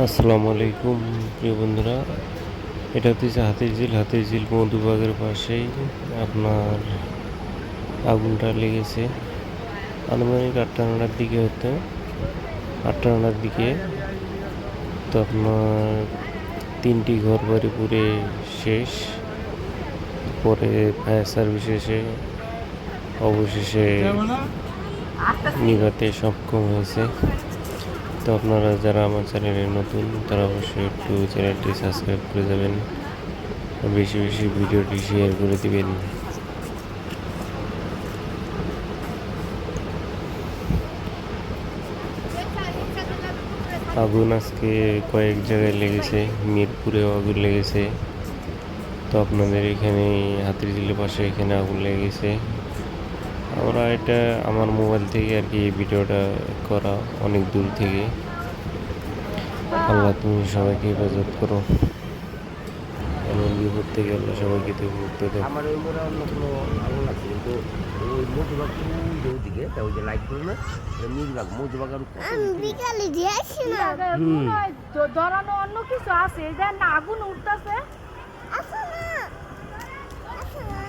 আসসালামু আলাইকুম প্রিয় বন্ধুরা। এটা হচ্ছে হাতির ঝিল মধুবাগের পাশেই আপনার আগুনটা লেগেছে আনুমানিক 8টা 9টার দিকে হতো। 8টা 9টার দিকে তো আপনার 3টি ঘর বাড়ি পুড়ে শেষ। পরে ফায়ার সার্ভিস এসে অবশেষে নিভাতে সক্ষম হয়েছে। তো আপনারা যারা আমার চ্যানেলে নতুন তারা অবশ্যই একটু চ্যানেলটি সাবস্ক্রাইব করে যাবেন, বেশি বেশি ভিডিওটি শেয়ার করে দিবেন। আগুন আজকে কয়েক জায়গায় লেগেছে, মিরপুরেও আগুন লেগেছে। তো আপনাদের এখানে হাতিরঝিলের পাশে এখানে আগুন লেগেছে। আমরা এটা আমার মোবাইল থেকে আর কি ভিডিওটা করা, অনেক দূর থেকে। আল্লাহ তুমি সবাইকে হেফাজত করো, এমন বিপদ থেকে আল্লাহ সবাইকে তুমি মুক্তি দাও। আমার ওই মোড়ে অন্য কোনো আগুন লাগছে, কিন্তু ওই মধুবাগ ওইদিকে ওই যে লাইট করে না মিরবাগ মধুবাগ আর বিকালে যে আসি না ধরানো অন্য কিছু আছে, এটা না আগুন উঠতেছে। আসো না আসো না